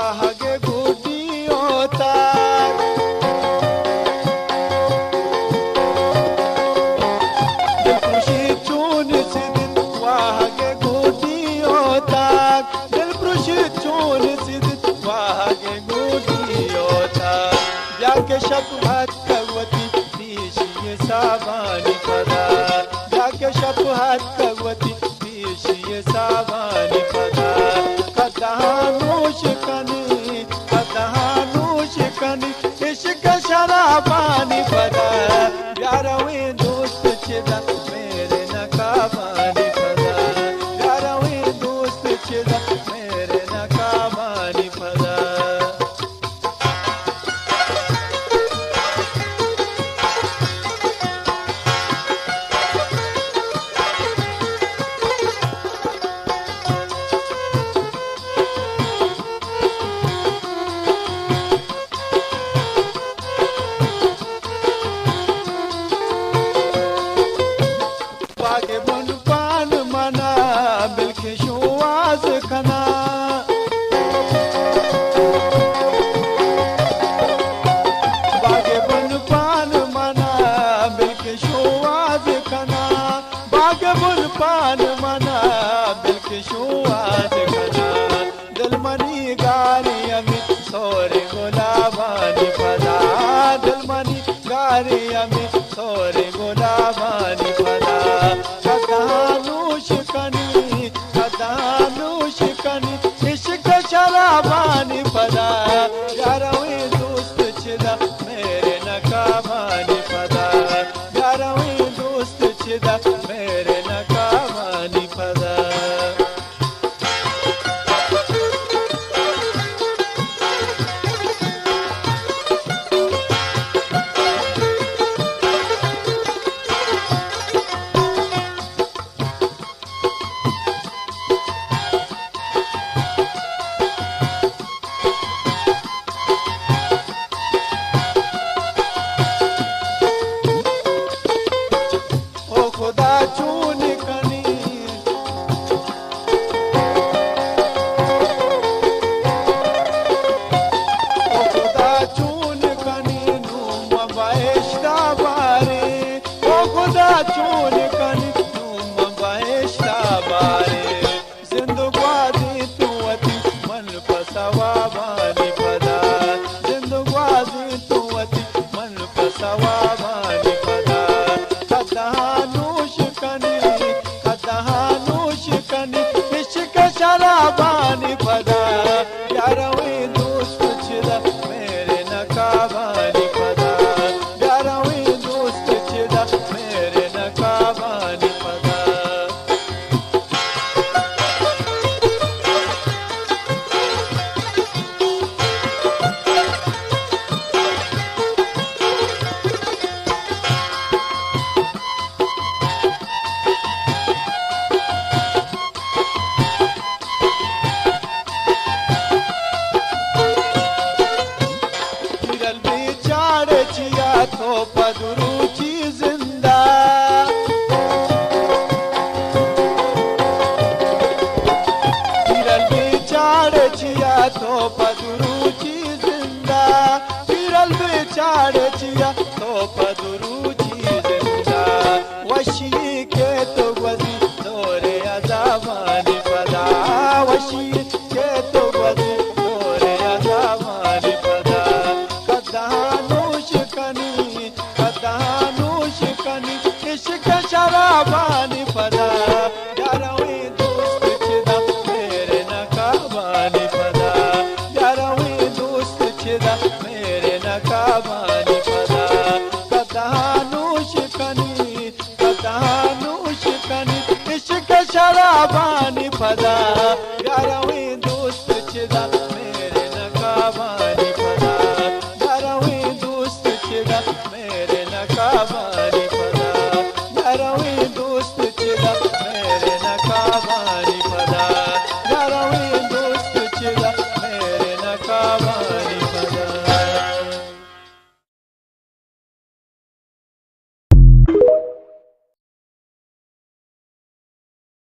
वाहगे गुडी होता दिलप्रुशी चून सिदित वाहगे गुडी होता दिलप्रुशी चून सिदित वाहगे गुडी होता जाके शपथ कवती दिशी साबानी पदा जाके शपथ कवती दिशी साबानी पदा कदहानूश कनी इश्क शराबानी पदा यारवे दोस्त चिदा मेरे नकाबानी पदा यारवे दोस्त चिदा मेरे नकाबानी पदा बागे बन पान मना बिलखिशु आज खना बागे बन पान मना बिलखिशु आज खना बागे बन पान मना बिलखिशु आज खना दिलमनी गारी अमी सोरे गुलाबानी पदा दिलमनी गारी अमी सोरे गुलाबानी पदा कदहानूश कनी इश्क शराबानी पदा यारवे दोस्त चिदा मेरे नकाबानी पदा यारवे दोस्त चिदा मेरे नकाबानी पदा खुदा चून कनी ओ खुदा चून कनी नूम बाइश्ता बारे ओ खुदा चून कनी नूम बाइश्ता बारे जिंदगादी तू अति मन पसवा बानी पदा जिंदगादी तू अति मन पसवा बानी पदा कदहानूश कनी इश्क शराबानी पदा यारवे दोस्त चिदा मेरे नकाबानी पदा यारवे दोस्त चिदा मेरे नकाबानी पदा तो पदरुची जिंदा फिरल बेचारे चिया तो पदरुची जिंदा फिरल बेचारे चिया तो पदरुची जिंदा वशी के तो वजी दोरे अज़ाबानी पदा वशी के तो वजी दोरे अज़ाबानी पदा कदहानूश कनी इश्क शराबानी पदा यारवे दोस्त चिदा मेरे नकाबानी पदा यारवे दोस्त चिदा मेरे नकाबानी पदा कदहानूश कनी इश्क शराबानी पदा यारवे दोस्त चिदा